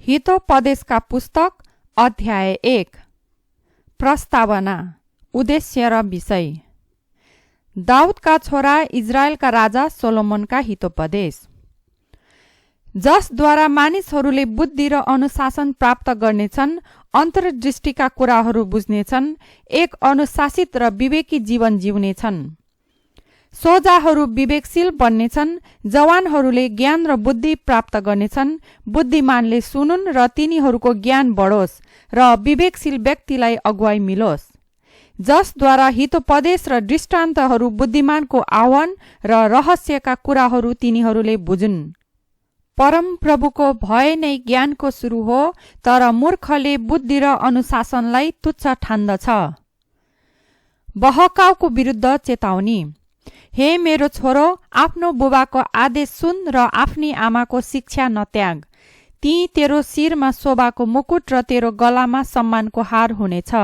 हितोपदेशका पुस्तक अध्याय 1। प्रस्तावना, उद्देश्य र विषय। दाउदका छोरा इजरायलका राजा सोलोमनका हितोपदेश, जसद्वारा मानिसहरूले बुद्धि र अनुशासन प्राप्त गर्नेछन्, अन्तर्दृष्टिका कुराहरू बुझ्नेछन्, एक अनुशासित र विवेकी जीवन जिउनेछन्। सोझाहरू विवेकशील बन्नेछन्, जवानहरूले ज्ञान र बुद्धि प्राप्त गर्नेछन्। बुद्धिमानले सुनुन् र तिनीहरूको ज्ञान बढोस् र विवेकशील व्यक्तिलाई अगुवाई मिलोस्, जसद्वारा हितोपदेश र दृष्टान्तहरू बुद्धिमानको आह्वान र रहस्यका कुराहरू तिनीहरूले बुझुन्। परमप्रभुको भय नै ज्ञानको सुरु हो, तर मूर्खले बुद्धि र अनुशासनलाई तुच्छ ठान्दछ। बहकाउको विरुद्ध चेतावनी। हे मेरो छोरो, आफ्नो बुबाको आदेश सुन र आफ्नी आमाको शिक्षा नत्याग। ती तेरो शिरमा शोभाको मुकुट र तेरो गलामा सम्मानको हार हुनेछ।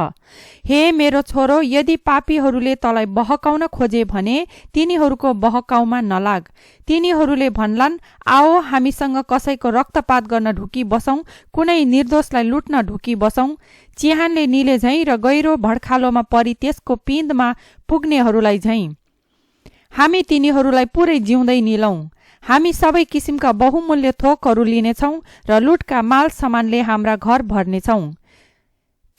हे मेरो छोरो, यदि पापीहरूले तँलाई बहकाउन खोजे भने तिनीहरूको बहकाउमा नलाग। तिनीहरूले भन्लान्, आओ हामीसँग कसैको रक्तपात गर्न ढुकी बसौं, कुनै निर्दोषलाई लुट्न ढुकी बसौं। चिहानले निले झैं र गहिरो भड्खालोमा परी त्यसको पिँधमा पुग्नेहरूलाई झैं हामी तिनीहरूलाई पुरै जिउँदै निलौं। हामी सबै किसिमका बहुमूल्य थोकहरू लिनेछौं र लुटका माल सामानले हाम्रा घर भर्नेछौं।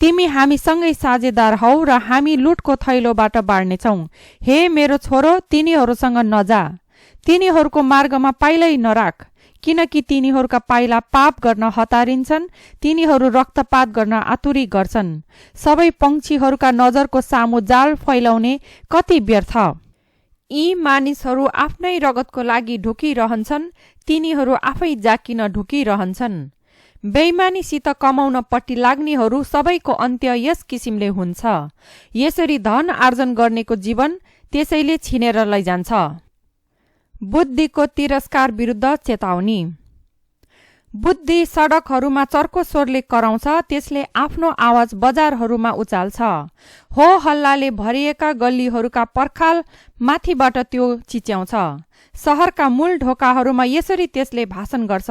तिमी हामीसँगै साझेदार हौ र हामी लुटको थैलोबाट बाँड्नेछौं। हे मेरो छोरो, तिनीहरूसँग नजा, तिनीहरूको मार्गमा पाइलै नराख, किनकि तिनीहरूका पाइला पाप गर्न हतारिन्छन्, तिनीहरू रक्तपात गर्न आतुरी गर्छन्। सबै पंक्षीहरूका नजरको सामु जाल फैलाउने कति व्यर्थ। यी मानिसहरू आफ्नै रगतको लागि ढुकिरहन्छन्, तिनीहरू आफै जाकिन ढुकिरहन्छन्। बेइमानीसित कमाउन पट्टि लाग्नेहरू सबैको अन्त्य यस किसिमले हुन्छ। यसरी धन आर्जन गर्नेको जीवन त्यसैले छिनेर लैजान्छ। बुद्धिको तिरस्कार विरुद्ध चेतावनी। बुद्धि सडकहरूमा चर्को स्वरले कराउँछ, त्यसले आफ्नो आवाज बजारहरूमा उचाल्छ। हो हल्लाले भरिएका गल्लीहरूका पर्खाल माथिबाट त्यो चिच्याउँछ। शहरका मूल ढोकाहरूमा यसरी त्यसले भाषण गर्छ,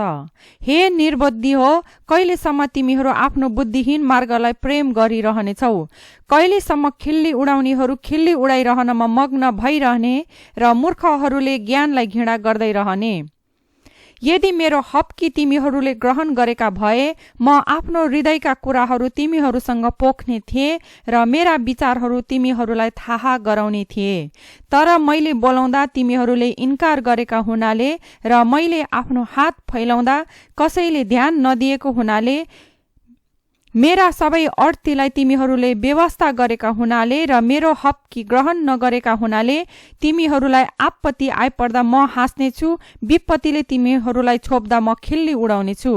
हे निर्बुद्धि हो, कहिलेसम्म तिमीहरू आफ्नो बुद्धिहीन मार्गलाई प्रेम गरिरहनेछौ? कहिलेसम्म खिल्ली उडाउनेहरू खिल्ली उडाइरहनमा मग्न भइरहने र मूर्खहरूले ज्ञानलाई घृणा गर्दै रहने? यदि मेरो हप्की तिमीहरूले ग्रहण गरेका भए, म आफ्नो हृदयका कुराहरू तिमीहरूसँग पोख्ने थिएँ र मेरा विचारहरू तिमीहरूलाई थाहा गराउने थिएँ। तर मैले बोलाउँदा तिमीहरूले इन्कार गरेका हुनाले र मैले आफ्नो हात फैलाउँदा कसैले ध्यान नदिएको हुनाले, मेरा सबै अर्थीलाई तिमीहरूले व्यवस्था गरेका हुनाले र मेरो हप्की ग्रहण नगरेका हुनाले, तिमीहरूलाई आपत्ति आइपर्दा म हाँस्नेछु, विपत्तिले तिमीहरूलाई छोप्दा म खिल्ली उडाउनेछु।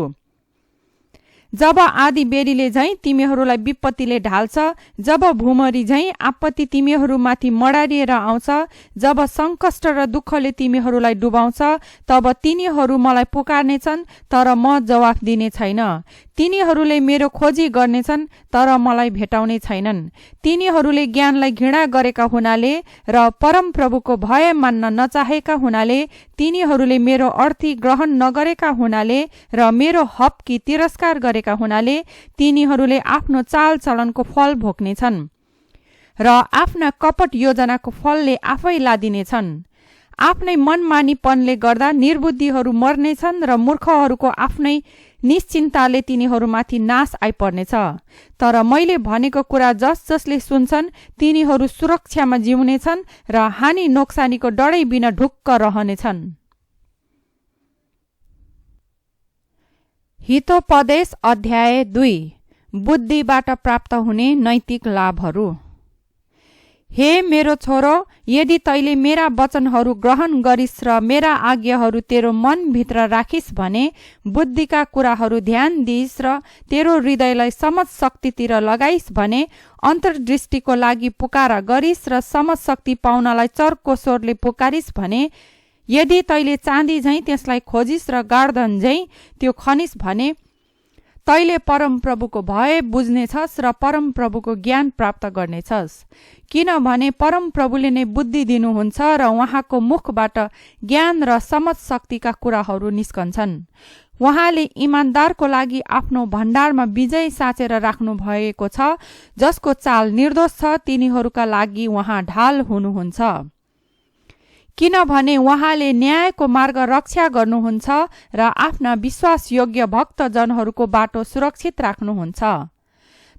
जब आधी बेरीले झैं तिमीहरूलाई विपत्तिले ढाल्छ, जब भूमरी झैं आपत्ति तिमीहरूमाथि मडारिएर आउँछ, जब सङ्कष्ट र दुःखले तिमीहरूलाई डुबाउँछ, तब तिनीहरू मलाई पुकार्नेछन्, तर म जवाफ दिने छैन। तिनीहरूले मेरो खोजी गर्नेछन्, तर मलाई भेटाउने छैनन्। तिनीहरूले ज्ञानलाई घृणा गरेका हुनाले र परमप्रभुको भय मान्न नचाहेका हुनाले, तिनीहरूले मेरो अर्थी ग्रहण नगरेका हुनाले र मेरो हप्की तिरस्कार गरेका हुनाले, तिनीहरूले आफ्नो चालचलनको फल भोग्नेछन् र आफ्ना कपट योजनाको फलले आफै लादिनेछन्। आफ्नै मनमानीपनले गर्दा निर्बुद्धिहरू मर्नेछन् र मूर्खहरूको आफ्नै निश्चिन्ताले तिनीहरूमाथि नाश आइपर्नेछ। तर मैले भनेको कुरा जसले सुन्छन्, तिनीहरू सुरक्षामा जिउनेछन् र हानि नोक्सानीको डरै बिना ढुक्क रहनेछन्। हितोपदेश अध्याय 2। बुद्धिबाट प्राप्त हुने नैतिक लाभहरू। हे मेरो छोरो, यदि तैले मेरा वचनहरू ग्रहण गरिस् र मेरा आज्ञाहरू तेरो मनभित्र राखिस् भने, बुद्धिका कुराहरू ध्यान दिइस् र तेरो हृदयलाई समझ शक्तितिर लगाइस् भने, अन्तर्दृष्टिको लागि पुकारा गरिस् र समझ शक्ति पाउनलाई चर्को स्वरले पुकारिस् भने, यदि तैले चाँदी झैं त्यसलाई खोजिस् र गार्धन झैं त्यो खनिस् भने, तैले परमप्रभुको भय बुझ्नेछस् र परमप्रभुको ज्ञान प्राप्त गर्नेछस्। किनभने परमप्रभुले नै बुद्धि दिनुहुन्छ र उहाँको मुखबाट ज्ञान र समझ शक्तिका कुराहरू निस्कन्छन्। उहाँले इमान्दारको लागि आफ्नो भण्डारमा विजय साँचेर राख्नु भएको छ। जसको चाल निर्दोष छ तिनीहरूका लागि उहाँ ढाल हुनुहुन्छ, किनभने उहाँले न्यायको मार्ग रक्षा गर्नुहुन्छ र आफ्ना विश्वासयोग्य भक्तजनहरूको बाटो सुरक्षित राख्नुहुन्छ।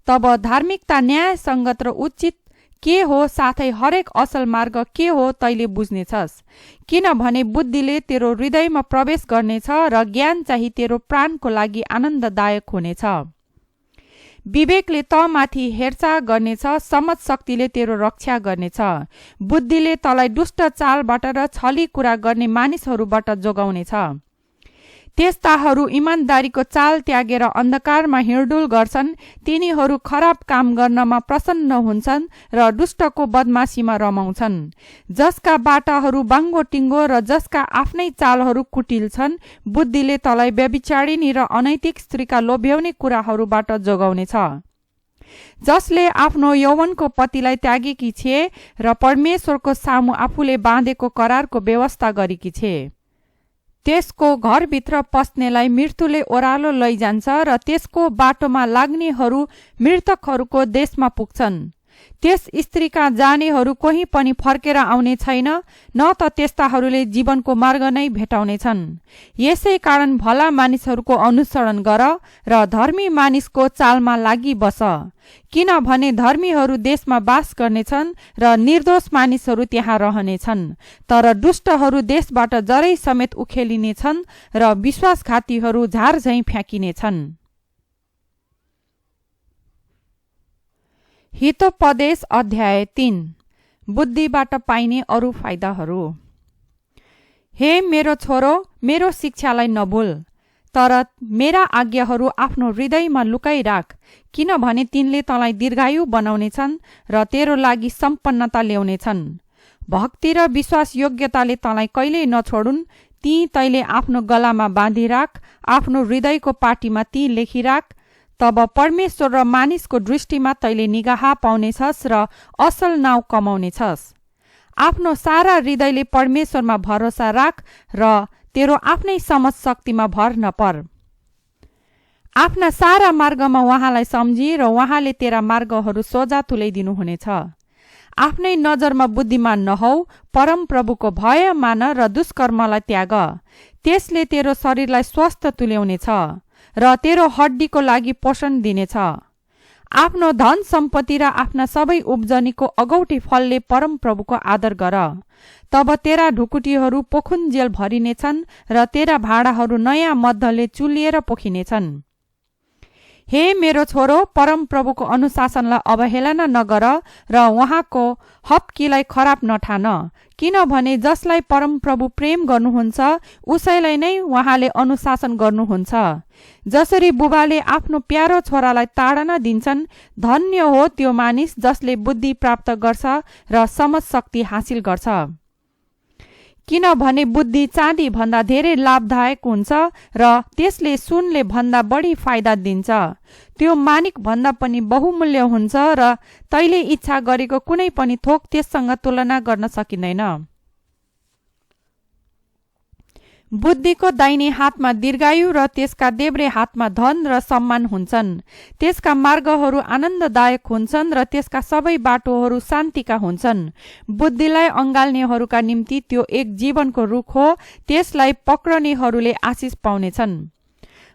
तब धार्मिकता, न्याय, संगत र उचित के हो, साथै हरेक असल मार्ग के हो तैले बुझ्नेछस्। किनभने बुद्धिले तेरो हृदयमा प्रवेश गर्नेछ र ज्ञान चाहिँ तेरो प्राणको लागि आनन्ददायक हुनेछ। विवेकले तमाथि हेरचाह गर्नेछ, समझ शक्तिले तेरो रक्षा गर्नेछ। बुद्धिले तलाई दुष्ट चालबाट र छली कुरा गर्ने मानिसहरूबाट जोगाउनेछ। त्यस्ताहरू इमान्दारीको चाल त्यागेर अन्धकारमा हिँडडुल गर्छन्। तिनीहरू खराब काम गर्नमा प्रसन्न हुन्छन् र दुष्टको बदमासीमा रमाउँछन्। जसका बाटाहरू बाङ्गो टिङ्गो र जसका आफ्नै चालहरू कुटिल छन्, बुद्धिले तलाई व्यभिचारिणी र अनैतिक स्त्रीका लोभ्याउने कुराहरूबाट जोगाउनेछ। जसले आफ्नो यौवनको पतिलाई त्यागेकी छे र परमेश्वरको सामु आफूले बाँधेको करारको व्यवस्था गरेकी छे, त्यसको घरभित्र पस्नेलाई मृत्युले ओह्रालो लैजान्छ र त्यसको बाटोमा लाग्नेहरू मृतकहरूको देशमा पुग्छन्। त्यस स्त्रीका जानेहरू कोही पनि फर्केर आउने छैन, न त त्यस्ताहरूले जीवनको मार्ग नै भेटाउनेछन्। यसै कारण भला मानिसहरूको अनुसरण गर र धर्मी मानिसको चालमा लागि बस, किनभने धर्मीहरू देशमा बास गर्नेछन् र निर्दोष मानिसहरू त्यहाँ रहनेछन्। तर दुष्टहरू देशबाट जरै समेत उखेलिनेछन् र विश्वासघातीहरू झारझैँ फ्याँकिनेछन्। हितोपदेश अध्याय 3। बुद्धिबाट पाइने अरू फाइदाहरू। हे मेरो छोरो, मेरो शिक्षालाई नभुल, तर मेरा आज्ञाहरू आफ्नो हृदयमा लुकाइराख, किनभने तिनले तँलाई दीर्घायु बनाउनेछन् र तेरो लागि सम्पन्नता ल्याउनेछन्। भक्ति र विश्वासयोग्यताले तँलाई कहिल्यै नछोडुन्। ती तैले आफ्नो गलामा बाँधिराख, आफ्नो हृदयको पाटीमा ती लेखिराख। तब परमेश्वर र मानिसको दृष्टिमा तैले निगाह पाउनेछस् र असल नाउँ कमाउनेछस्। आफ्नो सारा हृदयले परमेश्वरमा भरोसा राख र तेरो आफ्नै समझ शक्तिमा भर नपर। आफ्ना सारा मार्गमा उहाँलाई सम्झी र उहाँले तेरा मार्गहरू सोझा तुल्याइदिनुहुनेछ। आफ्नै नजरमा बुद्धिमान नहौ, परम प्रभुको भय मान र दुष्कर्मलाई त्याग। त्यसले तेरो शरीरलाई स्वस्थ तुल्याउनेछ र तेरो हड्डीको लागि पोषण दिनेछ। आफ्नो धन सम्पत्ति र आफ्ना सबै उब्जनीको अगौटी फलले परम प्रभुको आदर गर। तब तेरा ढुकुटीहरू पोखुन्जेल भरिनेछन् र तेरा भाँडाहरू नयाँ मद्धले चुलिएर पोखिनेछन्। हे मेरो छोरो, परम प्रभुको अनुशासनलाई अवहेलना नगर र उहाँको हप्कीलाई खराब नठान, किनभने जसलाई परम प्रभु प्रेम गर्नुहुन्छ उसैलाई नै उहाँले अनुशासन गर्नुहुन्छ। जसरी बुबाले आफ्नो प्यारो छोरालाई ताडना दिन्छन्, धन्य हो त्यो मानिस जसले बुद्धि प्राप्त गर्छ र समझ शक्ति हासिल गर्छ। किनभने बुद्धि चाँदी भन्दा धेरै लाभदायक हुन्छ र त्यसले सुनले भन्दा बढी फाइदा दिन्छ। त्यो मानिक भन्दा पनि बहुमूल्य हुन्छ र तैले इच्छा गरेको कुनै पनि थोक त्यससँग तुलना गर्न सकिँदैन। बुद्धिको दाहिने हातमा दीर्घायु र त्यसका देब्रे हातमा धन र सम्मान हुन्छन्। त्यसका मार्गहरू आनन्ददायक हुन्छन् र त्यसका सबै बाटोहरू शान्तिका हुन्छन्। बुद्धिलाई अँगाल्नेहरूका निम्ति त्यो एक जीवनको रुख हो, त्यसलाई पक्रनेहरूले आशिष पाउनेछन्।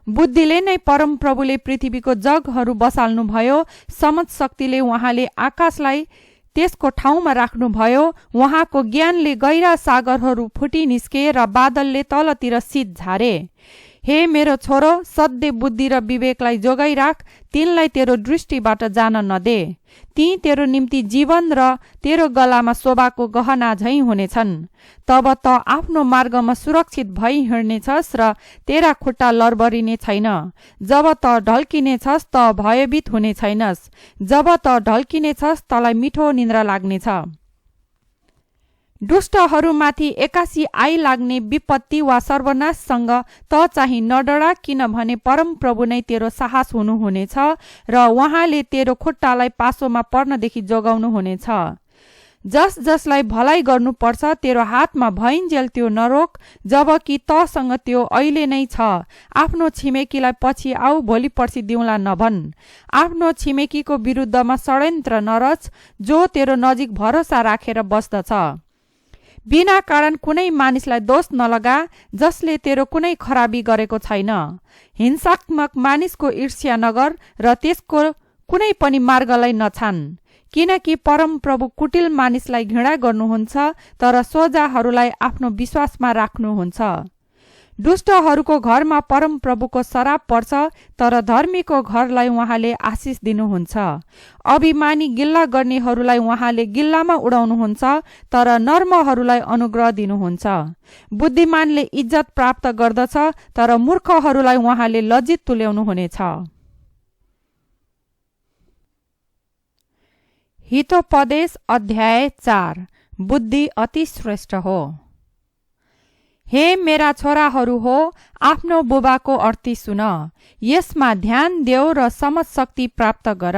बुद्धिले नै परम प्रभुले पृथ्वीको जगहरू बसाल्नुभयो। समझ शक्तिले उहाँले आकाशलाई त्यसको ठाउँमा राख्नुभयो। उहाँको ज्ञानले गहिरा सागरहरू फुटी निस्के र बादलले तलतिर शीत झारे। हे मेरो छोरो, सधैँ बुद्धि र विवेकलाई जोगाइराख, तिनलाई तेरो दृष्टिबाट जान नदे। ती तेरो निम्ति जीवन र तेरो गलामा शोभाको गहना झैं हुनेछन्। तब त आफ्नो मार्गमा सुरक्षित भई हिँड्नेछस् र तेरा खुट्टा लरबरिने छैन। जब त ढल्किनेछस् त भयभीत हुने छैनस्। जब त ढल्किनेछस् तलाई मिठो निन्द्रा लाग्नेछ। दुष्टहरूमाथि एकासी आइलाग्ने विपत्ति वा सर्वनाशसँग त चाहिँ नडरा, किनभने परम प्रभु नै तेरो साहस हुनुहुनेछ र उहाँले तेरो खुट्टालाई पासोमा पर्नदेखि जोगाउनु हुनेछ। जस जसलाई भलाइ गर्नुपर्छ तेरो हातमा भइन्जेल त्यो नरोक, जबकि तसँग त्यो अहिले नै छ। आफ्नो छिमेकीलाई पछि आऊ भोलि पर्सि दिउँला नभन्। आफ्नो छिमेकीको विरुद्धमा षड्यन्त्र नरच, जो तेरो नजिक भरोसा राखेर बस्दछ। बिना कारण कुनै मानिसलाई दोष नलगा, जसले तेरो कुनै खराबी गरेको छैन। हिंसात्मक मानिसको ईर्ष्या नगर र त्यसको कुनै पनि मार्गलाई नछान, किनकि परमप्रभु कुटिल मानिसलाई घृणा गर्नुहुन्छ, तर सोझाहरूलाई आफ्नो विश्वासमा राख्नुहुन्छ। दुष्टहरूको घरमा परमप्रभुको शराप पर्छ, तर धर्मीको घरलाई उहाँले आशिष दिनुहुन्छ। अभिमानी गिल्ला गर्नेहरूलाई उहाँले गिल्लामा उडाउनुहुन्छ, तर नर्महरूलाई अनुग्रह दिनुहुन्छ। बुद्धिमानले इज्जत प्राप्त गर्दछ, तर मूर्खहरूलाई उहाँले लज्जित तुल्याउनुहुनेछ। हितोपदेश अध्याय 4। बुद्धि अति श्रेष्ठ हो। हे मेरा छोराहरू हो, आफ्नो बुबाको अर्ती सुन, यसमा ध्यान देऊ र समझ शक्ति प्राप्त गर,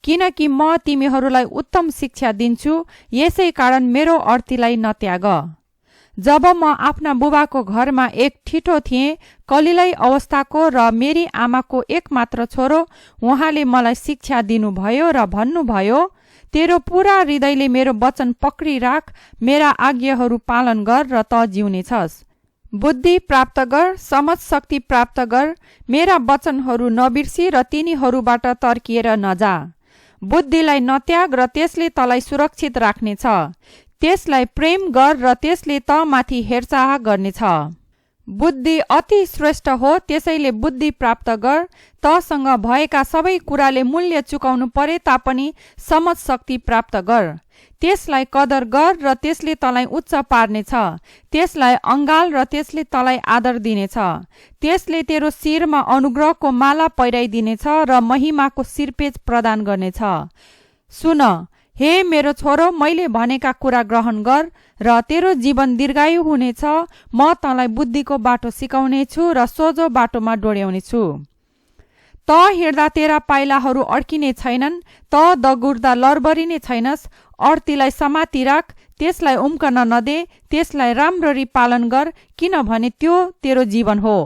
किनकि म तिमीहरूलाई उत्तम शिक्षा दिन्छु, यसै कारण मेरो अर्तीलाई नत्याग। जब म आफ्ना बुबाको घरमा एक ठिटो थिएँ, कलिलै अवस्थाको र मेरी आमाको एकमात्र छोरो, उहाँले मलाई शिक्षा दिनुभयो र भन्नुभयो, तेरो पूरा हृदयले मेरो वचन पक्रिराख, मेरा आज्ञाहरू पालन गर र त जिउनेछस्। बुद्धि प्राप्त गर, समझ शक्ति प्राप्त गर, मेरा वचनहरू नबिर्सी र तिनीहरूबाट तर्किएर नजा। बुद्धिलाई नत्याग र त्यसले तलाई सुरक्षित राख्नेछ। त्यसलाई प्रेम गर र त्यसले त माथि हेरचाह गर्नेछ। बुद्धि अति श्रेष्ठ हो, त्यसैले बुद्धि प्राप्त गर। तसँग भएका सबै कुराले मूल्य चुकाउनु परे तापनि समझ शक्ति प्राप्त गर। त्यसलाई कदर गर र त्यसले तलाई उच्च पार्नेछ। त्यसलाई अङ्गाल र त्यसले तलाई आदर दिनेछ। त्यसले तेरो शिरमा अनुग्रहको माला पहिराइदिनेछ र महिमाको शिरपेज प्रदान गर्नेछ। सुन हे मेरो छोरो, मैले भनेका कुरा ग्रहण गर र तेरो जीवन दीर्घायु हुनेछ। म तँलाई बुद्धिको बाटो सिकाउनेछु र सोझो बाटोमा डोर्याउनेछु। त हिँड्दा तेरा पाइलाहरू अड्किने छैनन्, त दगुर्दा लरबरिने छैनस्। अर्तीलाई समाती राख, त्यसलाई उम्कन नदे, त्यसलाई राम्ररी पालन गर, किनभने त्यो तेरो जीवन हो।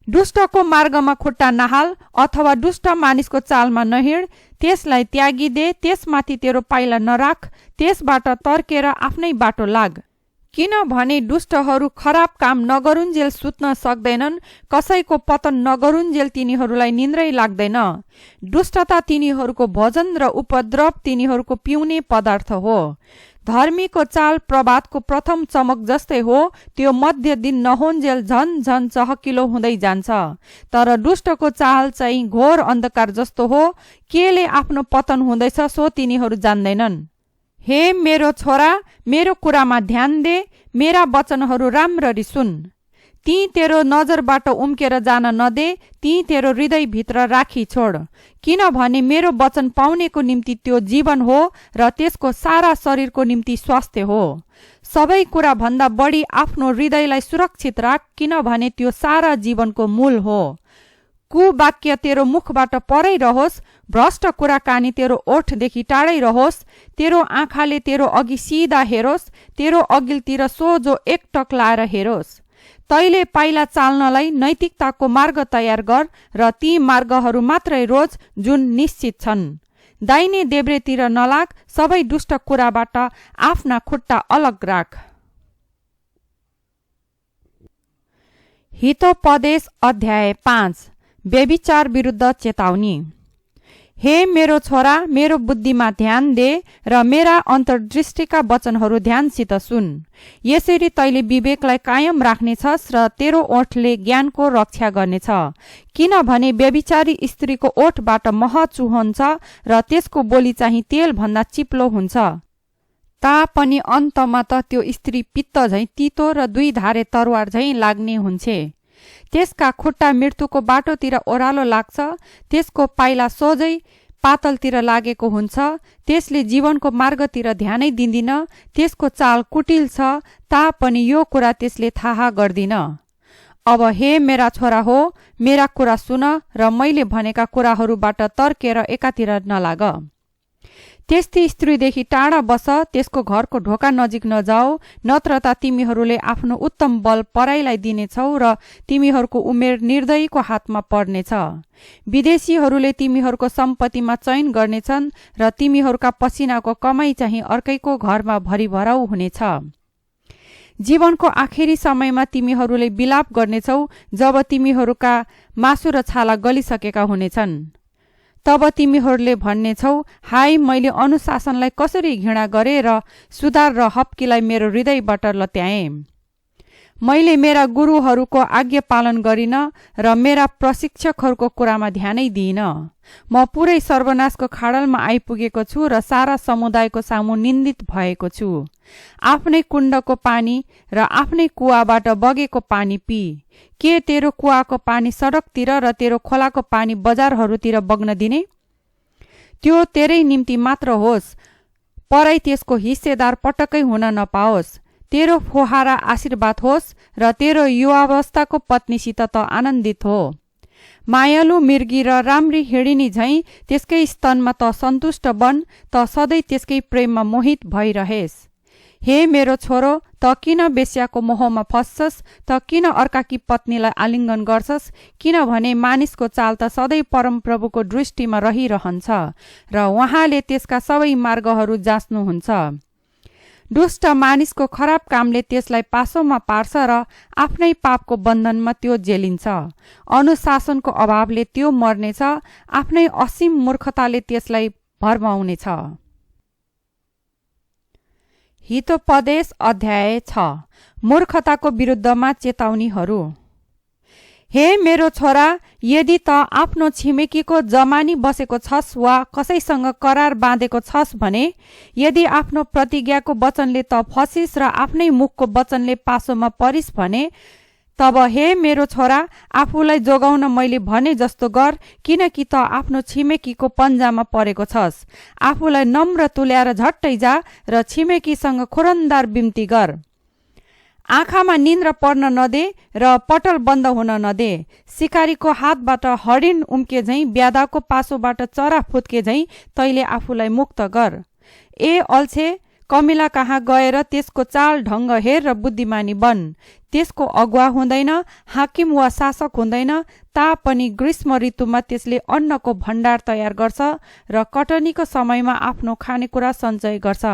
दुष्टको मार्गमा खुट्टा नहाल अथवा दुष्ट मानिसको चालमा नहिँड। त्यसलाई त्यागिदे, त्यसमाथि तेरो पाइला नराख। त्यसबाट तर्केर आफ्नै बाटो लाग, किनभने दुष्टहरू खराब काम नगरुन्जेल सुत्न सक्दैनन्, कसैको पतन नगरुन्जेल तिनीहरूलाई निन्द्रै लाग्दैन। दुष्टता तिनीहरूको भोजन र उपद्रव तिनीहरूको पिउने पदार्थ हो। धर्मीको चाल प्रभातको प्रथम चमक जस्तै हो, त्यो मध्य दिन नहोन्जेल झन झन चहकिलो हुँदै जान्छ। तर दुष्टको चाल चाहिँ घोर अन्धकार जस्तो हो, केले आफ्नो पतन हुँदैछ सो तिनीहरू जान्दैनन्। हे मेरो छोरा, मेरो कुरामा ध्यान दे, मेरा वचनहरू राम्ररी सुन। ती तेरो नजरबाट उम्केर जान नदे, ती तेरो हृदयभित्र राखी छोड, किनभने मेरो वचन पाउनेको निम्ति त्यो जीवन हो र त्यसको सारा शरीरको निम्ति स्वास्थ्य हो। सबै कुरा भन्दा बढी आफ्नो हृदयलाई सुरक्षित राख, किनभने त्यो सारा जीवनको मूल हो। कुवाक्य तेरो मुखबाट परै रहोस्, भ्रष्ट कुराकानी तेरो ओठदेखि टाढै रहोस्। तेरो आँखाले तेरो अघि सिधा हेरोस्, तेरो अघिल्तिर सोझो एकटक लाएर हेरोस्। तैले पाइला चाल्नलाई नैतिकताको मार्ग तयार गर र ती मार्गहरू मात्रै रोज जुन निश्चित छन्। दाहिने देब्रेतिर नलाग, सबै दुष्ट कुराबाट आफ्ना खुट्टा अलग राख। हितोपदेश अध्याय 5। व्यभिचार विरुद्ध चेतावनी। हे मेरो छोरा, मेरो बुद्धिमा ध्यान दे र मेरा अन्तर्दृष्टिका वचनहरू ध्यानसित सुन। यसरी तैले विवेकलाई कायम राख्नेछस् र तेरो ओठले ज्ञानको रक्षा गर्नेछ। किनभने व्यभिचारी स्त्रीको ओठबाट मह चुहन्छ र त्यसको बोली चाहिँ तेल भन्दा चिप्लो हुन्छ। तापनि अन्तमा त त्यो स्त्री पित्त झैँ तितो र दुई धारे तरवार झैँ लाग्ने हुन्छे। त्यसका खुट्टा मृत्युको बाटोतिर ओह्रालो लाग्छ, त्यसको पाइला सोझै पातलतिर लागेको हुन्छ। त्यसले जीवनको मार्गतिर ध्यानै दिँदिन, त्यसको चाल कुटिल छ, तापनि यो कुरा त्यसले थाहा गर्दिन। अब हे मेरा छोरा हो, मेरा कुरा सुन र मैले भनेका कुराहरूबाट तर्केर एकातिर नलाग। त्यस्ती स्त्रीदेखि टाढा बस, त्यसको घरको ढोका नजिक नजाऊ, नत्र त तिमीहरूले आफ्नो उत्तम बल पराईलाई दिनेछौ र तिमीहरूको उमेर निर्दयीको हातमा पर्नेछ। विदेशीहरूले तिमीहरूको सम्पत्तिमा चयन गर्नेछन् र तिमीहरूका पसिनाको कमाई चाहिँ अर्कैको घरमा भरिभराउ हुनेछ। जीवनको आखिरी समयमा तिमीहरूले विलाप गर्नेछौ जब तिमीहरूका मासु र छाला गलिसकेका हुनेछन्। तब तिमीहरूले भन्नेछौ, हाय, मैले अनुशासनलाई कसरी घृणा गरेँ र सुधार र हप्कीलाई मेरो हृदयबाट लत्याएँ। मैले मेरा गुरुहरूको आज्ञा पालन गरिन र मेरा प्रशिक्षकहरूको कुरामा ध्यानै दिइन। म पुरै सर्वनाशको खाडलमा आइपुगेको छु र सारा समुदायको सामु निन्दित भएको छु। आफ्नै कुण्डको पानी र आफ्नै कुवाबाट बगेको पानी पी। के तेरो कुवाको पानी सडकतिर र तेरो खोलाको पानी बजारहरूतिर बग्न दिने? त्यो तेरै निम्ति मात्र होस्, परै त्यसको हिस्सेदार पटक्कै हुन नपाओस्। तेरो फोहारा आशीर्वाद होस् र तेरो युवावस्थाको पत्नीसित त आनन्दित हो। मायालु मिर्गी र राम्री हिँडिनी झैं त्यसकै स्तनमा त सन्तुष्ट बन, त सधैँ त्यसकै प्रेममा मोहित भइरहेस्। हे मेरो छोरो, त किन बेश्याको मोहमा फस्छस्? त किन अर्काकी पत्नीलाई आलिङ्गन गर्छस्? किनभने मानिसको चाल त सधैँ परमप्रभुको दृष्टिमा रहिरहन्छ र उहाँले त्यसका सबै मार्गहरू जाँच्नुहुन्छ। दुष्ट मानिसको खराब कामले त्यसलाई पासोमा पार्छ र आफ्नै पापको बन्धनमा त्यो जेलिन्छ। अनुशासनको अभावले त्यो मर्नेछ, आफ्नै असीम मूर्खताले त्यसलाई भरमाउनेछ। हितोपदेश अध्याय 6। मूर्खताको विरुद्धमा चेतावनीहरू। हे मेरो छोरा, यदि त आफ्नो छिमेकीको जमानी बसेको छस् वा कसैसँग करार बाँधेको छस् भने, यदि आफ्नो प्रतिज्ञाको वचनले त फसिस् र आफ्नै मुखको वचनले पासोमा परिस् भने, तब हे मेरो छोरा, आफूलाई जोगाउन मैले भने जस्तो गर, किनकि त आफ्नो छिमेकीको पन्जामा परेको छस्। आफूलाई नम्र तुल्याएर झट्टै जा र छिमेकीसँग खुरन्दार बिन्ती गर। आँखामा निन्द्रा पर्न नदे र पटल बन्द हुन नदे। सिकारीको हातबाट हरिण उम्के झैं, ब्यादाको पासोबाट चरा फुत्के झैं तैले आफूलाई मुक्त गर। ए अल्छे, कमिला कहाँ गएर त्यसको चाल ढङ्ग हेर र बुद्धिमानी बन। त्यसको अगुवा हुँदैन, हाकिम वा शासक हुँदैन, तापनि ग्रीष्म ऋतुमा त्यसले अन्नको भण्डार तयार गर्छ र कटनीको समयमा आफ्नो खानेकुरा सञ्चय गर्छ।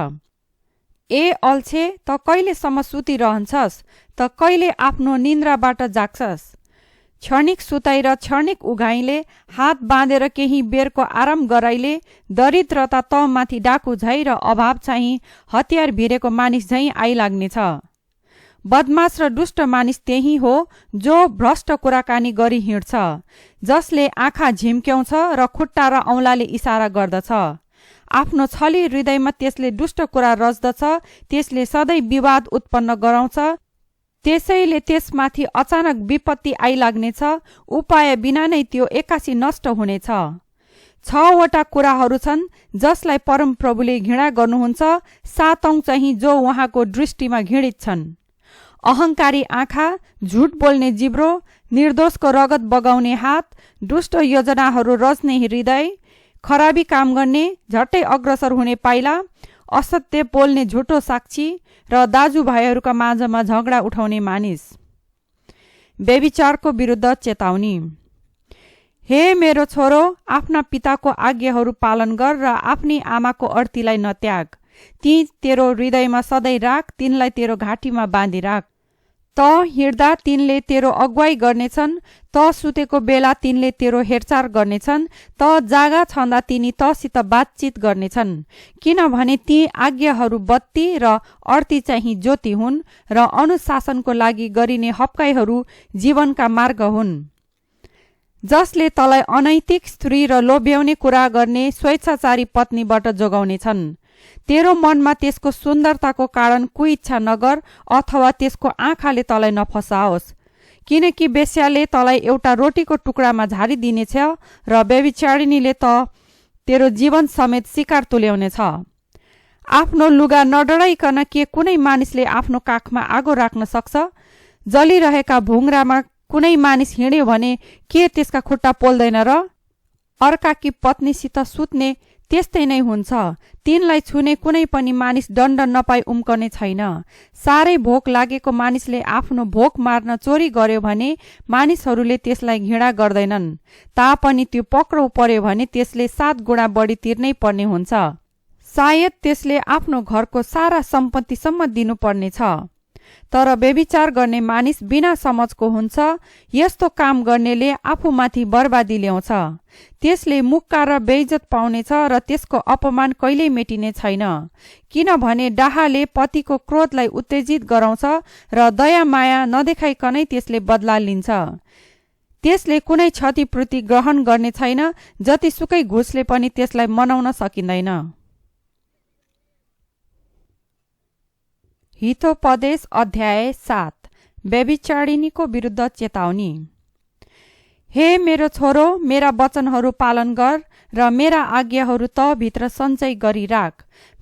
ए अल्छे, त कहिलेसम्म सुतिरहन्छस्? त कहिले आफ्नो निन्द्राबाट जाग्छस्? क्षणिक सुताइ र क्षणिक उघाइले, हात बाँधेर केही बेरको आराम गराइले, दरिद्रता त माथि डाकु झै र अभाव चाहिँ हतियार भिरेको मानिस झैं आइलाग्नेछ। बदमास र दुष्ट मानिस त्यही हो जो भ्रष्ट कुराकानी गरी हिँड्छ, जसले आँखा झिम्क्याउँछ र खुट्टा र औँलाले इसारा गर्दछ। आफ्नो छली हृदयमा त्यसले दुष्ट कुरा रच्दछ, त्यसले सधैँ विवाद उत्पन्न गराउँछ। त्यसैले त्यसमाथि अचानक विपत्ति आइलाग्नेछ, उपाय बिना नै त्यो एक्कासी नष्ट हुनेछ। 6 वटा कुराहरू छन् जसलाई परमप्रभुले घृणा गर्नुहुन्छ, 7औं चाहिँ जो उहाँको दृष्टिमा घृणित छन्। अहङ्कारी आँखा, झुट बोल्ने जिब्रो, निर्दोषको रगत बगाउने हात, दुष्ट योजनाहरू रच्ने हृदय, खराबी काम गर्ने, झट्टै अग्रसर हुने पाइला, असत्य बोल्ने झुटो साक्षी र दाजुभाइहरूका माझमा झगडा उठाउने मानिस। व्यभिचारको विरुद्ध चेतावनी। हे मेरो छोरो, आफ्ना पिताको आज्ञाहरू पालन गर र आफ्नी आमाको अर्तीलाई नत्याग। ती तेरो हृदयमा सधैँ राख, तिनलाई तेरो घाँटीमा बाँधिराख। त हिँड्दा तिनले तेरो अगुवाई गर्नेछन्, त सुतेको बेला तिनले तेरो हेरचाह गर्नेछन्, त जागा छँदा तिनी तसित बातचित गर्नेछन्। किनभने ती आज्ञाहरू बत्ती र अर्ती चाहिँ ज्योति हुन् र अनुशासनको लागि गरिने हप्काइहरू जीवनका मार्ग हुन्। जसले तलाई अनैतिक स्त्री र लोभ्याउने कुरा गर्ने स्वेच्छाचारी पत्नीबाट जोगाउनेछन्। तेरो मनमा त्यसको सुन्दरताको कारण कुइच्छा नगर, अथवा त्यसको आँखाले तलाई नफसाओस्, किनकि बेस्याले तलाई एउटा रोटीको टुक्रामा झारिदिनेछ र व्यभिचारिणीले त तेरो जीवन समेत शिकार तुल्याउनेछ। आफ्नो लुगा नडराइकन के कुनै मानिसले आफ्नो काखमा आगो राख्न सक्छ? जलिरहेका भुङ्रामा कुनै मानिस हिँड्यो भने के त्यसका खुट्टा पोल्दैन र? अर्काकी पत्नीसित सुत्ने त्यस्तै नै हुन्छ। तिनलाई छुने कुनै पनि मानिस दण्ड नपाई उम्कने छैन। साह्रै भोक लागेको मानिसले आफ्नो भोक मार्न चोरी गर्यो भने मानिसहरूले त्यसलाई घृणा गर्दैनन्। तापनि त्यो पक्राउ पर्यो भने त्यसले 7 गुणा बढी तिर्नै पर्ने हुन्छ। सायद त्यसले आफ्नो घरको सारा सम्पत्तिसम्म दिनुपर्नेछ। तर व्यभिचार गर्ने मानिस बिना समझको हुन्छ। यस्तो काम गर्नेले आफूमाथि बर्बादी ल्याउँछ। त्यसले मुक्का र बेइज्जत पाउनेछ र त्यसको अपमान कहिल्यै मेटिने छैन। किनभने डाहाले पतिको क्रोधलाई उत्तेजित गराउँछ र दया माया नदेखाइकनै त्यसले बदला लिन्छ। त्यसले कुनै क्षतिपूर्ति ग्रहण गर्ने छैन। जतिसुकै घुसले पनि त्यसलाई मनाउन सकिँदैन। हितोपदेश अध्याय 7। व्यभिचारिणीको विरुद्ध चेतावनी। हे मेरो छोरो, मेरा वचनहरू पालन गर र मेरा आज्ञाहरू त भित्र सञ्चय गरिराख।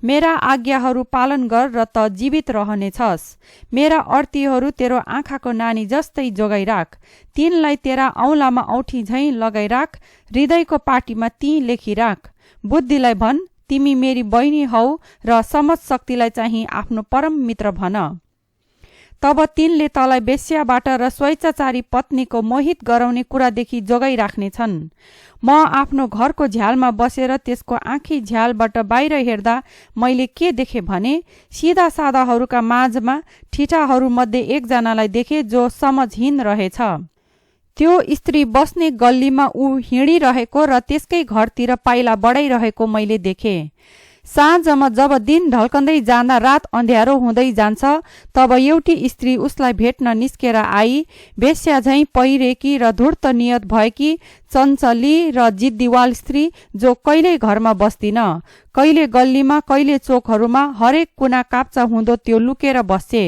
मेरा आज्ञाहरू पालन गर र त जीवित रहनेछस्। मेरा अर्तीहरू तेरो आँखाको नानी जस्तै जोगाइराख। तिनलाई तेरा औँलामा औठी झैँ लगाइराख। हृदयको पाटीमा ती लेखिराख। बुद्धिलाई भन्, तिमी मेरी बहिनी हौ, र समझ शक्तिलाई चाहिँ आफ्नो परम मित्र भन। तब तिनले तँलाई वेश्याबाट र स्वेच्छाचारी पत्नीको मोहित गराउने कुरादेखि जोगाइराख्नेछन्। म आफ्नो घरको झ्यालमा बसेर त्यसको आँखी झ्यालबाट बाहिर हेर्दा मैले के देखेँ भने, सिधा सादाहरूका माझमा ठिठाहरूमध्ये एकजनालाई देखेँ जो समझहीन रहेछ। त्यो स्त्री बस्ने गल्लीमा ऊ हिँडिरहेको र त्यसकै घरतिर पाइला बढाइरहेको मैले देखेँ। साँझमा जब दिन ढल्कँदै जाँदा रात अँध्यारो हुँदै जान्छ, तब एउटी स्त्री उसलाई भेट्न निस्केर आई। वेश्या झैँ पहिरेकी र धूर्त नियत भएकी, चञ्चली र जिद्दीवाल स्त्री जो कहिल्यै घरमा बस्दिन, कहिले गल्लीमा कहिले चोकहरूमा हरेक कुना काप्चा हुँदो त्यो लुकेर बस्छे।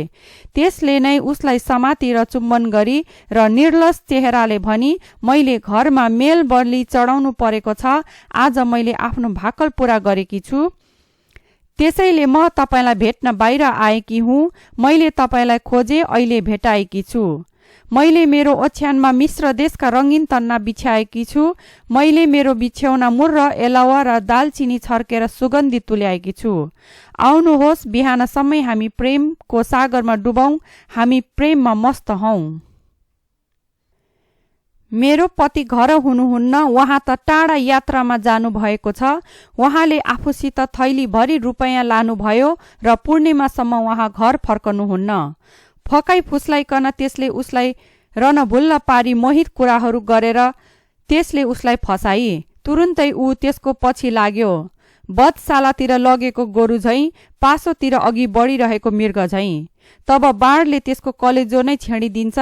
त्यसले नै उसलाई समाती र चुम्बन गरी र निर्लज चेहराले भनी, मैले घरमा मेल बलि चढाउनु परेको छ। आज मैले आफ्नो भाकल पूरा गरेकी छु। त्यसैले म तपाईलाई भेट्न बाहिर आएकी हुँ। मैले तपाईलाई खोजे, अहिले भेटाएकी छु। मैले मेरो ओछ्यानमा मिश्र देशका रङ्गीन तन्ना बिछ्याएकी छु। मैले मेरो बिछ्यौना मुर्र, एलावा र दालचिनी छर्केर सुगन्धित तुल्याएकी छु। आउनुहोस्, बिहानसम्मै हामी प्रेमको सागरमा डुबौँ। हामी प्रेममा मस्त हौँ। मेरो पति घर हुनुहुन्न, उहाँ त टाढा यात्रामा जानु भएको छ। उहाँले आफूसित थैलीभरि रुपैयाँ लानुभयो र पूर्णिमासम्म उहाँ घर फर्कनुहुन्न। फकाइ फुस्लाइकन त्यसले उसलाई रनभुल्ल पारी मोहित कुराहरू गरेर त्यसले उसलाई फसाई। तुरुन्तै ऊ त्यसको पछि लाग्यो, बधशालातिर लगेको गोरु झैँ, पासोतिर अघि बढिरहेको मृग झैँ। तब बाणले त्यसको कलेजो नै छेडिदिन्छ।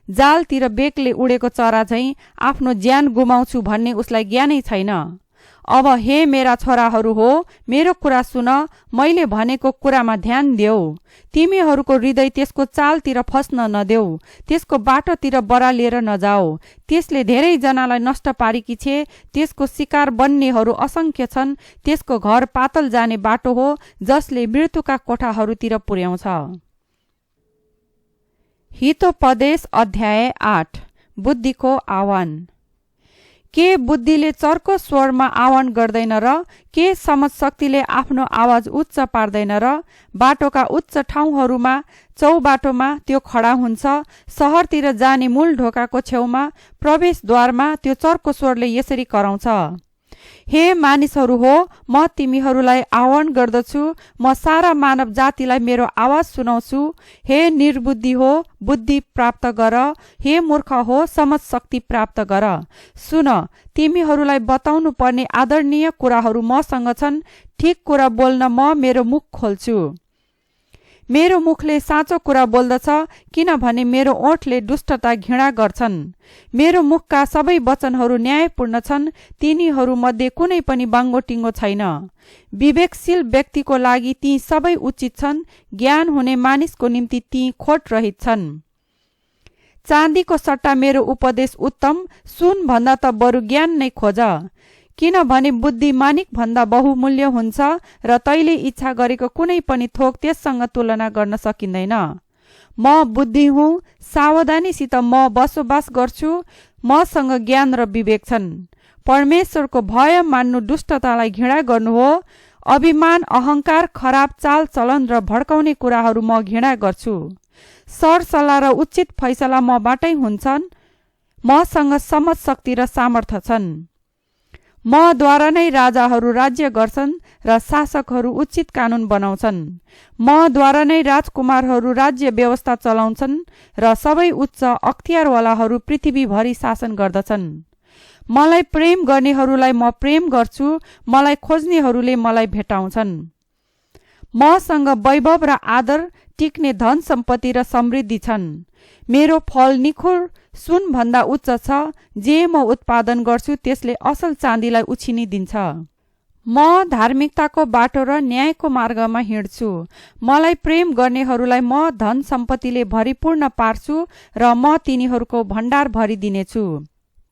जालतिर बेगले उडेको चरा झैँ आफ्नो ज्यान गुमाउँछु भन्ने उसलाई ज्ञानै छैन। अब हे मेरा छोराहरू हो, मेरो कुरा सुन। मैले भनेको कुरामा ध्यान देऊ। तिमीहरूको हृदय त्यसको चालतिर फस्न नदेऊ। त्यसको बाटोतिर बरालिएर नजाऊ। त्यसले धेरैजनालाई नष्ट पारेकी छे। त्यसको शिकार बन्नेहरू असङ्ख्य छन्। त्यसको घर पातल जाने बाटो हो, जसले मृत्युका कोठाहरूतिर पुर्याउँछ। हितोपदेश अध्याय 8। बुद्धिको आह्वान। के बुद्धिले चर्को स्वरमा आह्वान गर्दैन र के समझ शक्तिले आफ्नो आवाज उच्च पार्दैन र? बाटोका उच्च ठाउँहरूमा चौबाटोमा त्यो खडा हुन्छ। शहरतिर जाने मूल ढोकाको छेउमा प्रवेशद्वारमा त्यो चर्को स्वरले यसरी कराउँछ, हे मानिसहरू हो, म तिमीहरूलाई आह्वान गर्दछु। म सारा मानव जातिलाई मेरो आवाज सुनाउँछु। हे निर्बुद्धि हो, बुद्धि प्राप्त गर। हे मूर्ख हो, समझ शक्ति प्राप्त गर। सुन, तिमीहरूलाई बताउनु पर्ने आदरणीय कुराहरू मसँग छन्। ठिक कुरा बोल्न म मेरो मुख खोल्छु। मेरो मुखले साँचो कुरा बोल्दछ, किनभने मेरो ओठले दुष्टता घृणा गर्छन्। मेरो मुखका सबै वचनहरू न्यायपूर्ण छन्। तिनीहरूमध्ये कुनै पनि बाङ्गोटिङ्गो छैन। विवेकशील व्यक्तिको लागि ती सबै उचित छन्। ज्ञान हुने मानिसको निम्ति ती खोट रहित छन्। चाँदीको सट्टा मेरो उपदेश उत्तम, सुन भन्दा त बरु ज्ञान नै खोज। किनभने बुद्धि मानिक भन्दा बहुमूल्य हुन्छ र तैले इच्छा गरेको कुनै पनि थोक त्यससँग तुलना गर्न सकिँदैन। म बुद्धि हुँ, सावधानीसित म बसोबास गर्छु। मसँग ज्ञान र विवेक छन्। परमेश्वरको भय मान्नु दुष्टतालाई घृणा गर्नु हो। अभिमान, अहंकार, खराब चाल चलन र भड्काउने कुराहरू म घृणा गर्छु। सरसल्लाह र उचित फैसला मबाटै हुन्छन्। मसँग समझ, शक्ति र सामर्थ्य छन्। मद्वारा नै राजाहरू राज्य गर्छन् र शासकहरू उचित कानून बनाउँछन्। मद्वारा नै राजकुमारहरू राज्य व्यवस्था चलाउँछन् र सबै उच्च अख्तियारवालाहरू पृथ्वीभरि शासन गर्दछन्। मलाई प्रेम गर्नेहरूलाई म प्रेम गर्छु, मलाई खोज्नेहरूले मलाई भेटाउँछन्। मसँग वैभव र आदर, टिक्ने धन सम्पत्ति र समृद्धि छन्। मेरो फल निखुर सुन भन्दा उच्च छ। जे म उत्पादन गर्छु त्यसले असल चाँदीलाई उछिनी दिन्छ। म धार्मिकताको बाटो र न्यायको मार्गमा हिँड्छु। मलाई प्रेम गर्नेहरूलाई म धन सम्पत्तिले भरिपूर्ण पार्छु र म तिनीहरूको भण्डार भरिदिनेछु।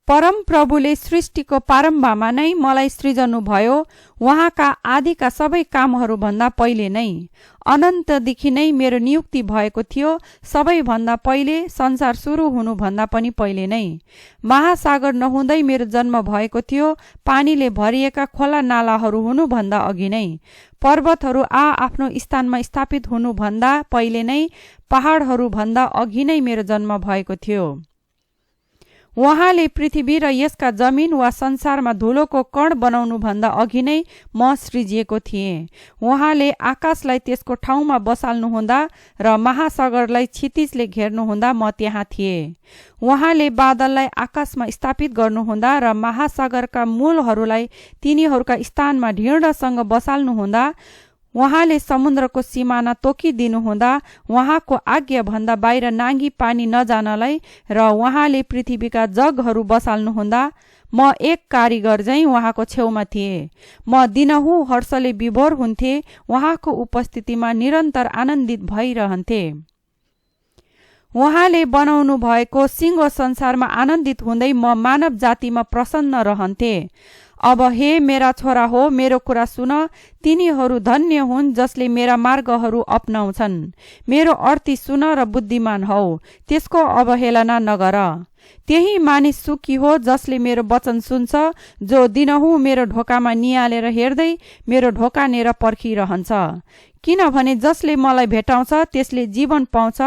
परम प्रभुले सृष्टिको प्रारम्भमा नै मलाई सृजनु भयो। उहाँका आदिका सबै कामहरू भन्दा पहिले नै, अनन्तदेखि नै मेरो नियुक्ति भएको थियो। सबैभन्दा पहिले, संसार सुरु हुनुभन्दा पनि पहिले नै। महासागर नहुँदै मेरो जन्म भएको थियो। पानीले भरिएका खोला नालाहरू हुनुभन्दा अघि नै, पर्वतहरू आफ्नो स्थानमा स्थापित हुनुभन्दा पहिले नै, पहाडहरू भन्दा अघि नै मेरो जन्म भएको थियो। उहाँले पृथ्वी र यसका जमिन वा संसारमा धुलोको कण बनाउनु भन्दा अघि नै म सृजिएको थिएँ। उहाँले आकाशलाई त्यसको ठाउँमा बसाल्नुहुँदा र महासागरलाई क्षितिजले घेर्नुहुँदा म त्यहाँ थिएँ। उहाँले बादललाई आकाशमा स्थापित गर्नुहुँदा र महासागरका मूलहरूलाई तिनीहरूका स्थानमा ढिँडसँग बसाल्नुहुँदा, उहाँले समुद्रको सिमाना तोकिदिनुहुँदा, उहाँको आज्ञा भन्दा बाहिर नाङ्गी पानी नजानलाई र उहाँले पृथ्वीका जगहरू बसाल्नुहुँदा म एक कारिगर झैं उहाँको छेउमा थिएँ। म दिनहुँ हर्षले विभोर हुन्थे। उहाँको उपस्थितिमा निरन्तर आनन्दित भइरहन्थे। उहाँले बनाउनु भएको सिङ्गो संसारमा आनन्दित हुँदै म मानव जातिमा प्रसन्न रहन्थे। अब हे मेरा छोरा हो, मेरो कुरा सुन। तिनीहरू धन्य हुन् जसले मेरा मार्गहरू अपनाउँछन्। मेरो अर्थी सुन र बुद्धिमान हौ, त्यसको अवहेलना नगर। त्यही मानिस सुखी हो जसले मेरो वचन सुन्छ, जो दिनहुँ मेरो ढोकामा नियालेर हेर्दै मेरो ढोकानेर पर्खिरहन्छ। किनभने जसले मलाई भेटाउँछ त्यसले जीवन पाउँछ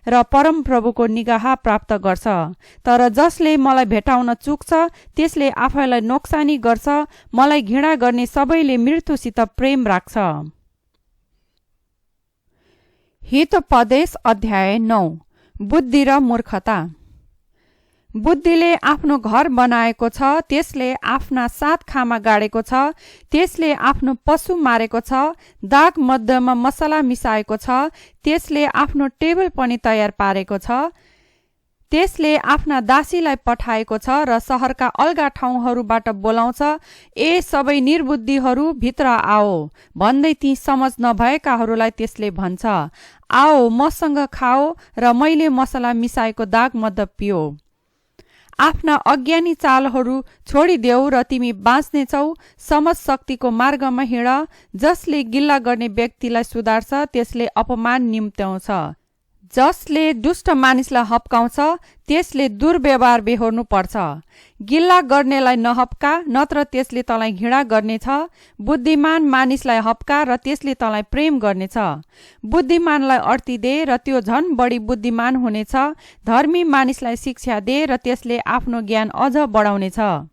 र परम प्रभुको निगाह प्राप्त गर्छ। तर जसले मलाई भेटाउन चुक्छ त्यसले आफैलाई नोक्सानी गर्छ। मलाई घृणा गर्ने सबैले मृत्युसित प्रेम राख्छ। हितोपदेश अध्याय 9। बुद्धि र मूर्खता। बुद्धिले आफ्नो घर बनाएको छ, त्यसले आफ्ना 7 खामा गाडेको छ, त्यसले आफ्नो पशु मारेको छ, दाग मध्यमा मसला मिसाएको छ, त्यसले आफ्नो टेबल पनि तयार पारेको छ, त्यसले आफ्ना दासीलाई पठाएको छ र सहरका अल्गा ठाउँहरूबाट बोलाउँछ, ए सबै निर्बुद्धिहरू भित्र आओ भन्दै ती समझ नभएकाहरूलाई त्यसले भन्छ, आओ मसँग खाओ र मैले मसला मिसाएको दाग मध्य पियो। आफ्ना अज्ञानी चालहरू छोडिदेऊ र तिमी बाँच्नेछौ। समझ शक्तिको मार्गमा हिँड। जसले गिल्ला गर्ने व्यक्तिलाई सुधार्छ त्यसले अपमान निम्त्याउँछ। जसले दुष्ट मानिसलाई हप्काउँछ त्यसले दुर्व्यवहार बेहोर्नु पर्छ। गिल्ला गर्नेलाई नहप्का, नत्र त्यसले तँलाई घृणा गर्नेछ। बुद्धिमान मानिसलाई हप्का र त्यसले तँलाई प्रेम गर्नेछ। बुद्धिमानलाई अर्थी दे र त्यो झन् बढी बुद्धिमान हुनेछ। धर्मी मानिसलाई शिक्षा दे र त्यसले आफ्नो ज्ञान अझ बढाउनेछ।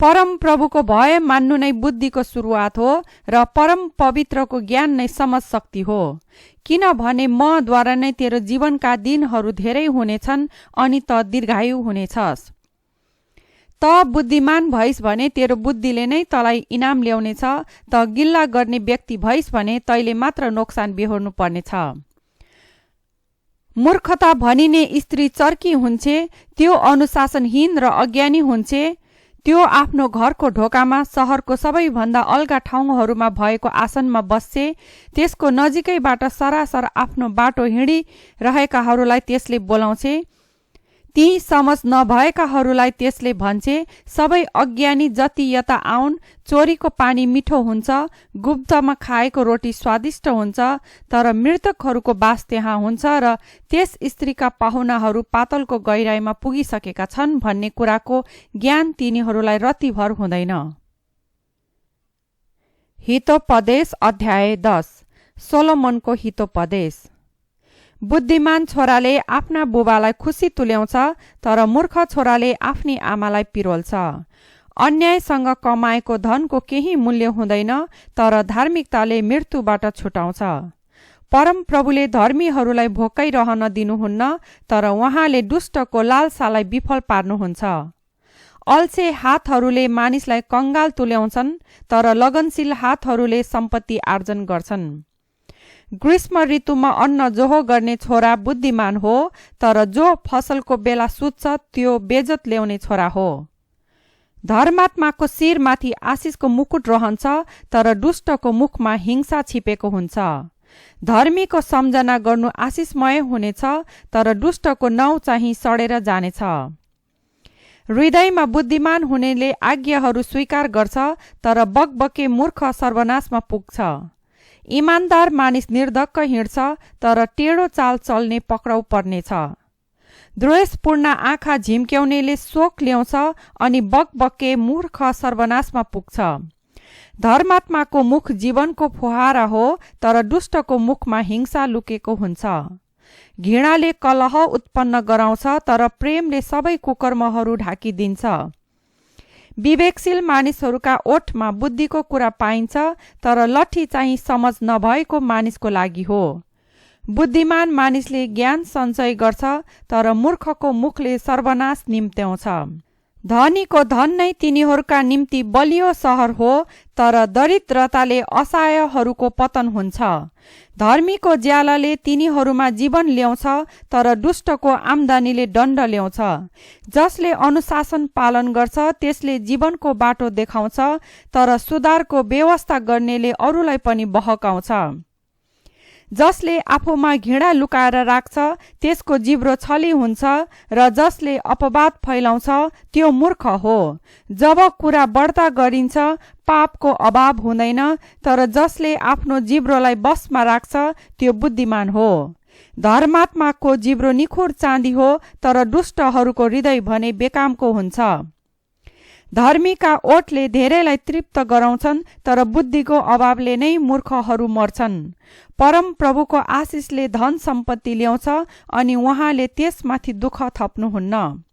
परम प्रभुको भय मान्नु नै बुद्धिको सुरुवात हो र परम पवित्रको ज्ञान नै समझ शक्ति हो। किनभने मद्वारा नै तेरो जीवनका दिनहरू धेरै हुनेछन् अनि त दीर्घायु हुनेछस्। त बुद्धिमान भइस् भने तेरो बुद्धिले नै तँलाई इनाम ल्याउनेछ। त गिल्ला गर्ने व्यक्ति भइस् भने तैले मात्र नोक्सान बेहोर्नु पर्नेछ। मूर्खता भनिने स्त्री चर्की हुन्छे, त्यो अनुशासनहीन र अज्ञानी हुन्छे। त्यो आफ्नो घरको ढोकामा सहरको सबैभन्दा अल्गा ठाउँहरूमा भएको आसनमा बस्छे। त्यसको नजिकैबाट सरासर आफ्नो बाटो हिँडिरहेकाहरूलाई त्यसले बोलाउँछे। ती समझ नभएकाहरूलाई त्यसले भन्छे, सबै अज्ञानी जति यता आउन्, चोरीको पानी मिठो हुन्छ, गुप्तमा खाएको रोटी स्वादिष्ट हुन्छ, तर मृतकहरूको बास त्यहाँ हुन्छ र त्यस स्त्रीका पाहुनाहरू पातलको गहिराईमा पुगिसकेका छन् भन्ने कुराको ज्ञान तिनीहरूलाई रतिभर हुँदैन। हितोपदेश अध्याय 10। सोलोमनको हितोपदेश। बुद्धिमान छोराले आफ्ना बुबालाई खुसी तुल्याउँछ, तर मूर्ख छोराले आफ्नी आमालाई पिरोल्छ। अन्यायसँग कमाएको धनको केही मूल्य हुँदैन, तर धार्मिकताले मृत्युबाट छुटाउँछ। परमप्रभुले धर्मीहरूलाई भोकै रहन दिनुहुन्न, तर उहाँले दुष्टको लालसालाई विफल पार्नुहुन्छ। अल्छे हातहरूले मानिसलाई कंगाल तुल्याउँछन्, तर लगनशील हातहरूले सम्पत्ति आर्जन गर्छन्। ग्रीष्म ऋतुमा अन्न जोहो गर्ने छोरा बुद्धिमान हो, तर जो फसलको बेला सुत्छ त्यो बेजत ल्याउने छोरा हो। धर्मात्माको शिरमाथि आशिषको मुकुट रहन्छ, तर दुष्टको मुखमा हिंसा छिपेको हुन्छ। धर्मीको सम्झना गर्नु आशिषमय हुनेछ, तर दुष्टको नाउँ चाहिँ सडेर जानेछ। हृदयमा बुद्धिमान हुनेले आज्ञाहरू स्वीकार गर्छ, तर बकबके मूर्ख सर्वनाशमा पुग्छ। इमान्दार मानिस निर्धक्क हिँड्छ, तर टेढो चाल चल्ने पक्राउ पर्नेछ। द्वेषपूर्ण आँखा झिम्क्याउनेले शोक ल्याउँछ, अनि बकबके मूर्ख सर्वनाशमा पुग्छ। धर्मात्माको मुख जीवनको फुहारा हो, तर दुष्टको मुखमा हिंसा लुकेको हुन्छ। घृणाले कलह उत्पन्न गराउँछ, तर प्रेमले सबै कुकर्महरू ढाकिदिन्छ। विवेकशील मानिसहरूका ओठमा बुद्धिको कुरा पाइन्छ, तर लठी चाहिँ समझ नभएको मानिसको लागि हो। बुद्धिमान मानिसले ज्ञान सञ्चय गर्छ, तर मूर्खको मुखले सर्वनाश निम्त्याउँछ। धनीको धन नै तिनीहरूका निम्ति बलियो सहर हो, तर दरिद्रताले असहायहरूको पतन हुन्छ। धर्मीको ज्यालाले तिनीहरूमा जीवन ल्याउँछ, तर दुष्टको आम्दानीले दण्ड ल्याउँछ। जसले अनुशासन पालन गर्छ त्यसले जीवनको बाटो देखाउँछ, तर सुधारको व्यवस्था गर्नेले अरूलाई पनि बहकाउँछ। जसले आफूमा घृणा लुकाएर राख्छ त्यसको जिब्रो छली हुन्छ, र जसले अपवाद फैलाउँछ त्यो मूर्ख हो। जब कुरा बढ्ता गरिन्छ पापको अभाव हुँदैन, तर जसले आफ्नो जिब्रोलाई बसमा राख्छ त्यो बुद्धिमान हो। धर्मात्माको जिब्रो निखुर चाँदी हो, तर दुष्टहरूको हृदय भने बेकामको हुन्छ। धर्मीका ओठले धेरैलाई तृप्त गराउँछन्, तर बुद्धिको अभावले नै मूर्खहरू मर्छन्। परम प्रभुको आशिषले धन सम्पत्ति ल्याउँछ, अनि उहाँले त्यसमाथि दुःख थप्नुहुन्न।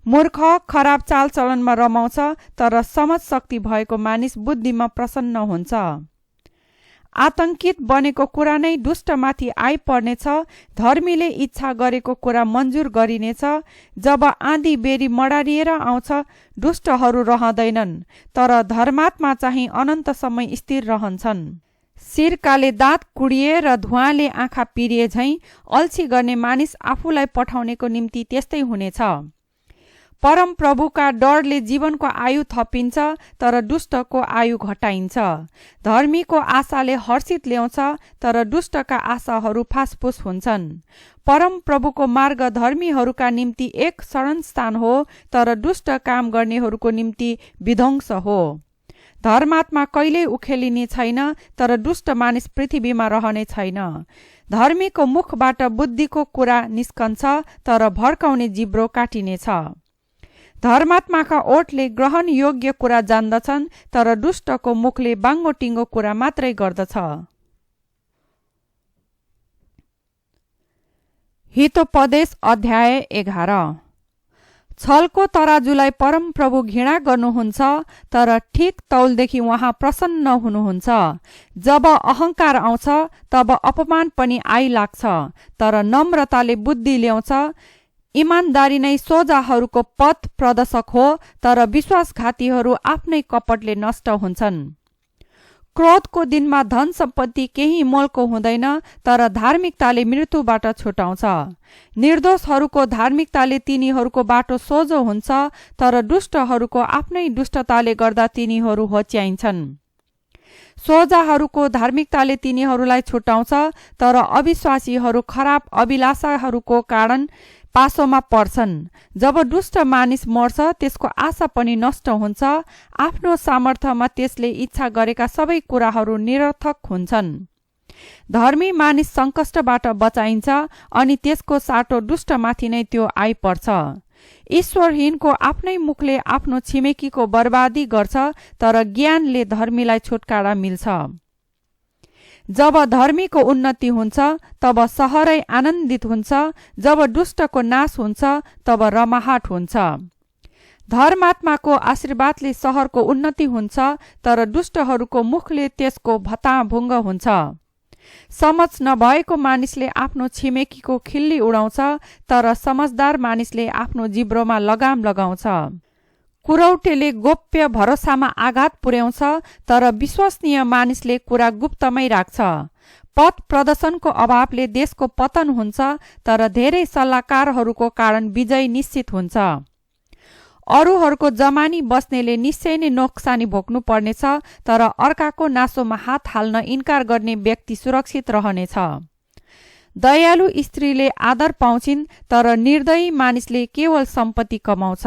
मूर्ख खराब चालचलनमा रमाउँछ, तर समझ शक्ति भएको मानिस बुद्धिमा प्रसन्न हुन्छ। आतंकित बनेको कुरा नै दुष्टमाथि आइपर्नेछ, धर्मीले इच्छा गरेको कुरा मन्जुर गरिनेछ। जब आँधी बेरी मडारिएर आउँछ दुष्टहरू रहँदैनन्, तर धर्मात्मा चाहिँ अनन्तसम्म स्थिर रहन्छन्। सिरकाले दाँत कुडिए र धुवाँले आँखा पिरिए झैं अल्छी गर्ने मानिस आफूलाई पठाउनेको निम्ति त्यस्तै हुनेछ। परम प्रभुका डरले जीवनको आयु थपिन्छ, तर दुष्टको आयु घटाइन्छ। धर्मीको आशाले हर्षित ल्याउँछ, तर दुष्टका आशाहरू फासफुस हुन्छन्। परम प्रभुको मार्ग धर्मीहरूका निम्ति एक शरण स्थान हो, तर दुष्ट काम गर्नेहरूको निम्ति विध्वंस हो। धर्मात्मा कहिल्यै उखेलिने छैन, तर दुष्ट मानिस पृथ्वीमा रहने छैन। धर्मीको मुखबाट बुद्धिको कुरा निस्कन्छ, तर भड्काउने जिब्रो काटिनेछ। धर्मात्माका ओठले ग्रहण योग्य कुरा जान्दछन्, तर दुष्टको मुखले बाङ्गोटिङ्गो कुरा मात्रै गर्दछ। हितोपदेश अध्याय 11। छलको तराजुलाई परम प्रभु घृणा गर्नुहुन्छ, तर ठिक तौलदेखि उहाँ प्रसन्न हुनुहुन्छ। जब अहंकार आउँछ तब अपमान पनि आइलाग्छ, तर नम्रताले बुद्धि ल्याउँछ। इमानदारी नै सोझाहरूको पथ प्रदर्शक हो, तर विश्वासघातीहरू आफ्नै कपटले नष्ट हुन्छन्। क्रोधको दिनमा धन सम्पत्ति केही मोलको हुँदैन, तर धार्मिकताले मृत्युबाट छुटाउँछ। निर्दोषहरूको धार्मिकताले तिनीहरूको बाटो सोझो हुन्छ, तर दुष्टहरूको आफ्नै दुष्टताले गर्दा तिनीहरू होच्याइन्छन्। सोझाहरूको धार्मिकताले तिनीहरूलाई छुटाउँछ, तर अविश्वासीहरू खराब अभिलाषाहरूको कारण पासोमा पर्छन्। जब दुष्ट मानिस मर्छ त्यसको आशा पनि नष्ट हुन्छ। आफ्नो सामर्थ्यमा त्यसले इच्छा गरेका सबै कुराहरू निरर्थक हुन्छन्। धर्मी मानिस सङ्कष्टबाट बचाइन्छ अनि त्यसको साटो दुष्टमाथि नै त्यो आइपर्छ। ईश्वरहीनको आफ्नै मुखले आफ्नो छिमेकीको बर्बादी गर्छ, तर ज्ञानले धर्मीलाई छुटकारा मिल्छ। जब धर्मीको उन्नति हुन्छ तब सहरै आनन्दित हुन्छ, जब दुष्टको नाश हुन्छ तब रमाहाट हुन्छ। धर्मात्माको आशीर्वादले सहरको उन्नति हुन्छ, तर दुष्टहरूको मुखले त्यसको भताभुङ्ग हुन्छ। समझ नभएको मानिसले आफ्नो छिमेकीको खिल्ली उडाउँछ, तर समझदार मानिसले आफ्नो जिब्रोमा लगाम लगाउँछ। कुरौटेले गोप्य भरोसामा आघात पुर्याउँछ, तर विश्वसनीय मानिसले कुरा गुप्तमै राख्छ। पथ प्रदर्शनको अभावले देशको पतन हुन्छ, तर धेरै सल्लाहकारहरूको कारण विजय निश्चित हुन्छ। अरूहरूको जमानी बस्नेले निश्चय नै नोक्सानी भोग्नु पर्नेछ, तर अर्काको नासोमा हात हाल्न इन्कार गर्ने व्यक्ति सुरक्षित रहनेछ। दयालु स्त्रीले आदर पाउँछिन्, तर निर्दयी मानिसले केवल सम्पत्ति कमाउँछ।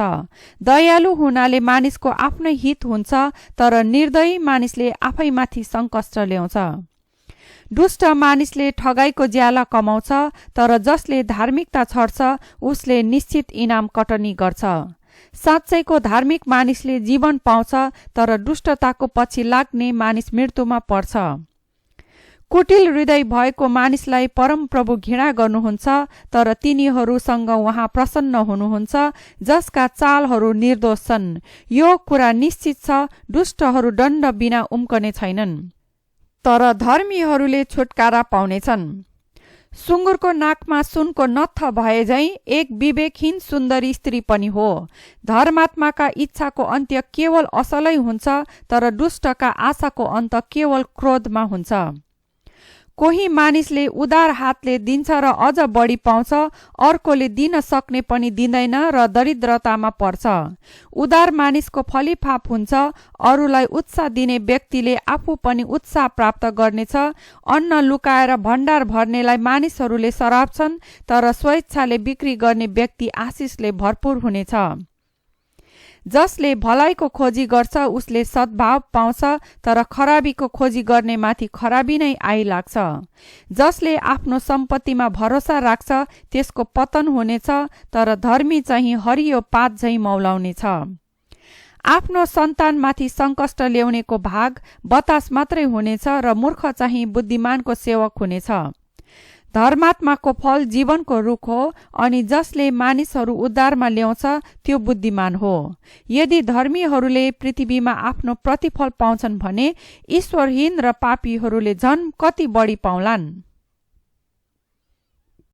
दयालु हुनाले मानिसको आफ्नै हित हुन्छ, तर निर्दयी मानिसले आफैमाथि सङ्कष्ट ल्याउँछ। दुष्ट मानिसले ठगाइको ज्याला कमाउँछ, तर जसले धार्मिकता छर्छ उसले निश्चित इनाम कटनी गर्छ। साँच्चैको धार्मिक मानिसले जीवन पाउँछ, तर दुष्टताको पछि लाग्ने मानिस मृत्युमा पर्छ। कुटिल हृदय भएको मानिसलाई परमप्रभु घृणा गर्नुहुन्छ, तर तिनीहरूसँग उहाँ प्रसन्न हुनुहुन्छ जसका चालहरू निर्दोष छन्। यो कुरा निश्चित छ, दुष्टहरू दण्ड बिना उम्कने छैनन्, तर धर्मीहरूले छुटकारा पाउनेछन्। सुँगुरको नाकमा सुनको नत्थ भए झैं एक विवेकहीन सुन्दरी स्त्री पनि हो। धर्मात्माका इच्छाको अन्त्य केवल असलै हुन्छ, तर दुष्टका आशाको अन्त केवल क्रोधमा हुन्छ। कोही मानिसले उदार हातले दिन्छ र अझ बढी पाउँछ, अर्कोले दिन सक्ने पनि दिँदैन र दरिद्रतामा पर्छ। उदार मानिसको फलिफाप हुन्छ, अरूलाई उत्साह दिने व्यक्तिले आफू पनि उत्साह प्राप्त गर्नेछ। अन्न लुकाएर भण्डार भर्नेलाई मानिसहरूले सराप्छन्, तर स्वेच्छाले बिक्री गर्ने व्यक्ति आशिषले भरपूर हुनेछ। जसले भलाइको खोजी गर्छ उसले सद्भाव पाउँछ, तर खराबीको खोजी गर्ने माथि खराबी नै आइलाग्छ। जसले आफ्नो सम्पत्तिमा भरोसा राख्छ त्यसको पतन हुनेछ, तर धर्मी चाहिँ हरियो पात झैं मौलाउनेछ। आफ्नो सन्तानमाथि सङ्कष्ट ल्याउनेको भाग बतास मात्रै हुनेछ, र मूर्ख चाहिँ बुद्धिमानको सेवक हुनेछ। धर्मात्माको फल जीवनको रुख हो, अनि जसले मानिसहरू उद्धारमा ल्याउँछ त्यो बुद्धिमान हो। यदि धर्मीहरूले पृथ्वीमा आफ्नो प्रतिफल पाउँछन् भने ईश्वरहीन र पापीहरूले झन् कति बढी पाउलान्।